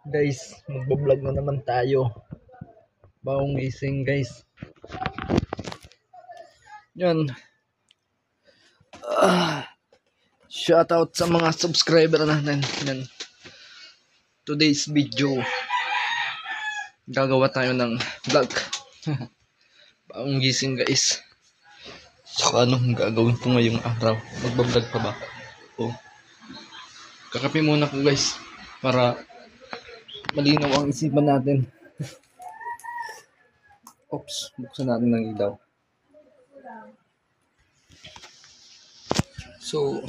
Guys, magbablog na naman tayo. Bagong gising guys. Yan. Shoutout sa mga subscriber natin. Yan. Today's video. Gagawa tayo ng vlog. Bagong gising guys. So anong gagawin ko ngayong araw? Magbablog pa ba? Oh. Kakape muna ko guys. Para malinaw ang isipan natin. Oops, buksan natin ng ilaw. So,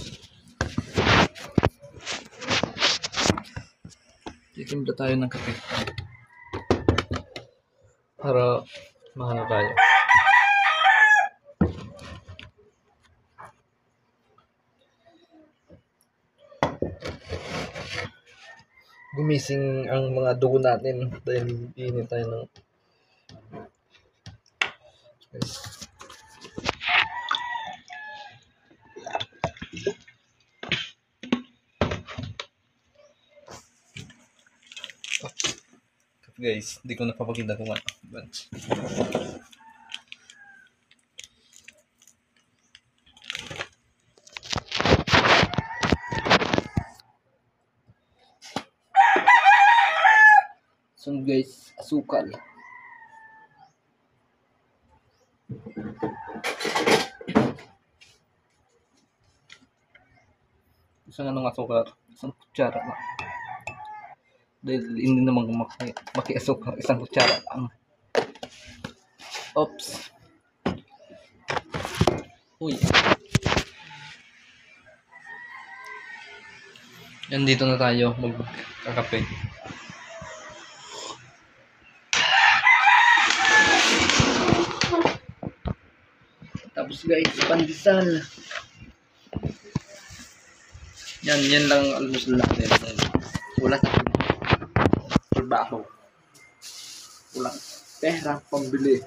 titimpla tayo ng kape. Para mahalo tayo. Gumising ang mga dugo natin dahil iinit tayo ng guys, hindi ko napapakita kung ano. So guys, asukal. Isang anong asukal? Isang kutsara na. Dahil hindi naman maki-asukal. Isang kutsara lang. Oops. Uy. Yan, dito na tayo magkakape. Tapos guys, pandesal. Yan lang ang almusal natin. Wala tayong trabaho. Walang pera pambili.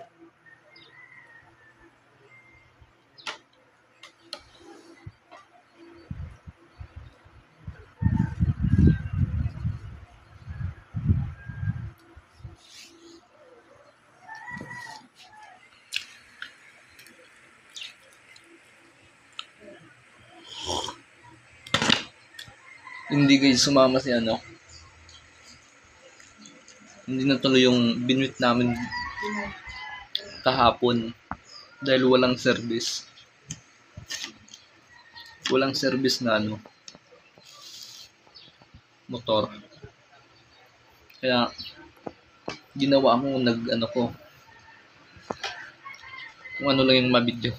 Hindi guys sumama si ano. Hindi natuloy yung binwit namin kahapon dahil walang service. Walang service na ano motor. Kaya ginawa mo kung ano lang yung mabidyo.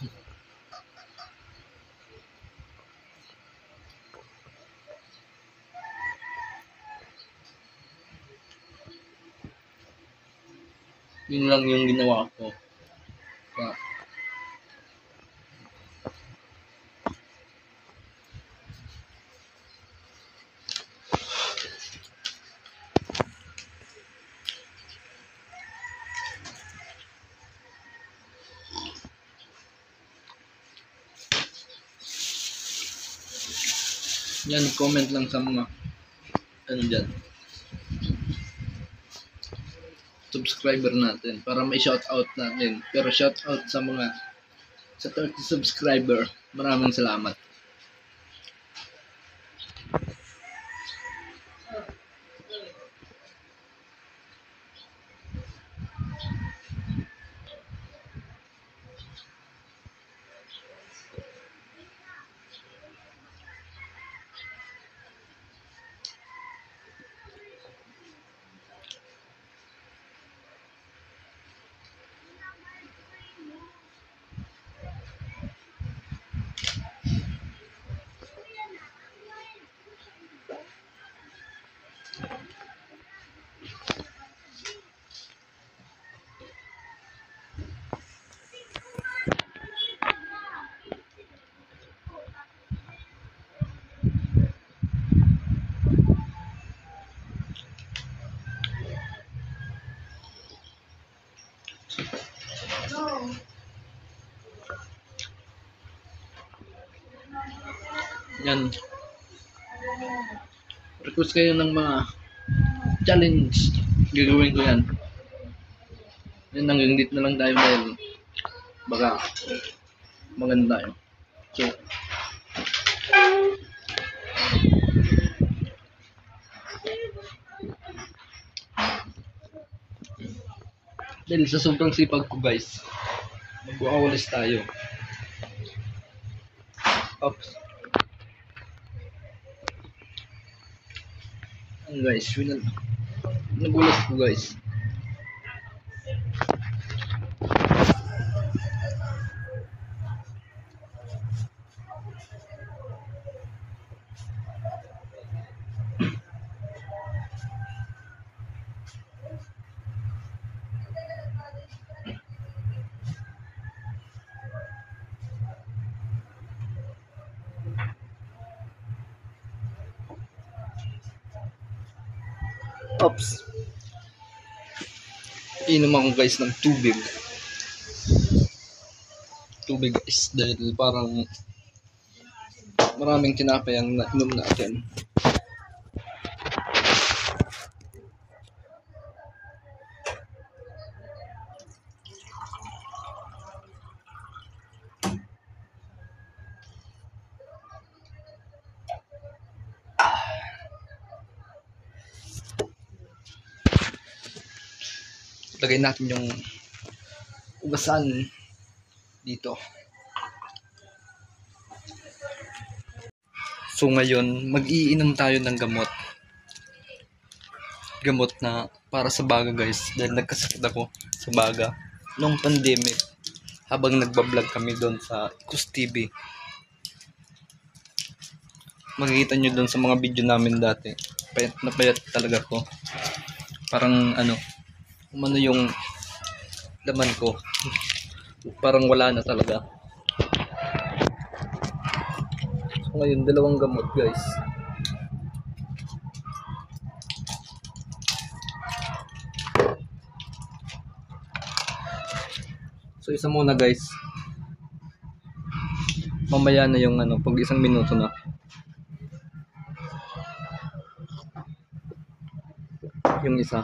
Yun lang yung ginawa ko. Yan, comment lang sa mga ano dyan subscriber natin para may shoutout natin. Pero shoutout sa 30 subscriber. Maraming salamat. Yan. Request kayo ng mga challenge. Gagawin ko yan. Yan, hanggang dito na lang tayo dahil baka maganda tayo. So, dahil sa sobrang sipag ko guys, mag-awalis tayo. Oops. Ang guys, nagulat ko guys. Oops. Inom ako guys ng tubig. Tubig guys dahil parang maraming tinapay ang nainom natin. Lagay natin yung ugasan dito. So ngayon, mag-iinom tayo ng gamot. Gamot na para sa baga guys. Dahil nagkasakit ako sa baga nung pandemic habang nagbablog kami doon sa Ikus TV. Makikita nyo doon sa mga video namin dati. Payat na payat talaga ko. Parang umano yung laman ko. Parang wala na talaga. So ngayon, dalawang gamot guys. So isa muna guys. Mamaya na yung pag 1 minuto na. Yung isa.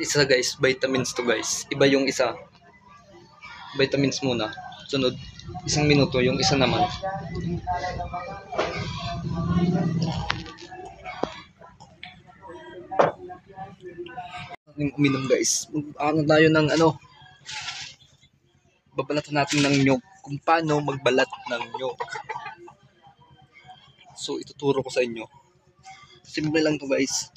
Isa guys, vitamins to guys. Iba yung isa. Vitamins muna. Sunod, 1 minuto. Yung isa naman. Uminom guys. Mag-ano tayo ng babalatan natin ng nyog. Kung paano magbalat ng nyog. So ituturo ko sa inyo. Simple lang to guys.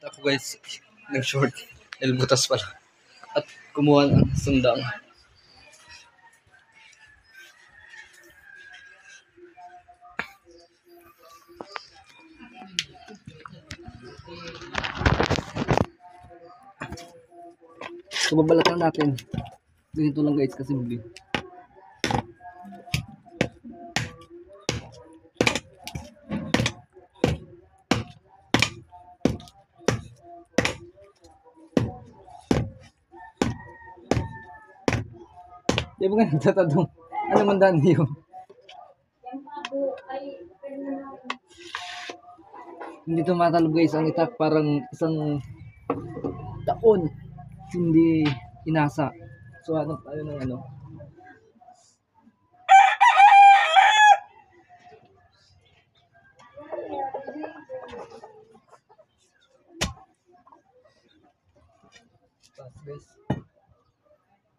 Ako guys, ng short, butas pala. At kumuha ng sundang. So babalatan natin. Ganito lang guys kasi bili. Di ba nga nagtatadong? Ano man daan niyo? Hindi tumatalab guys ang itak, parang 1 taon hindi inasa. So hanap tayo ng guys.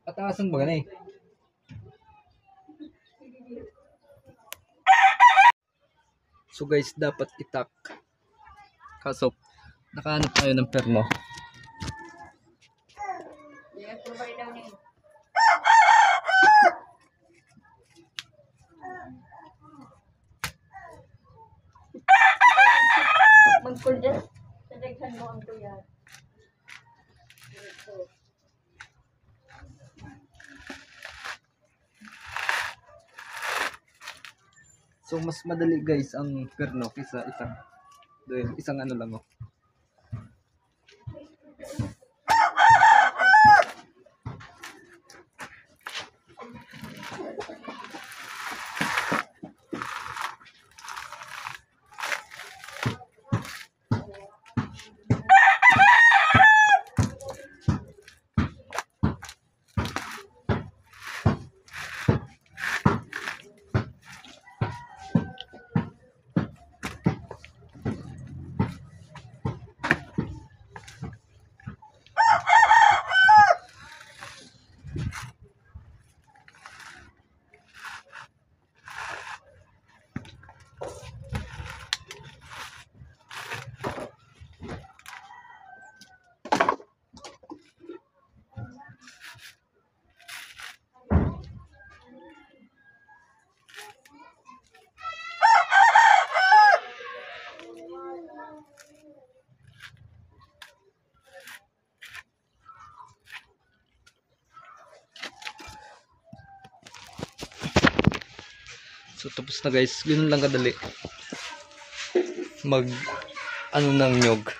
Pataasan ba ganun eh? So guys, dapat itak. Kaso, nakahanap tayo ng perno. Magkuldas, sadaghan mo ang kuya. So mas madali guys ang perno kaysa isang lang. So tapos na guys, ganun lang kadali. Mag ano ng nyog.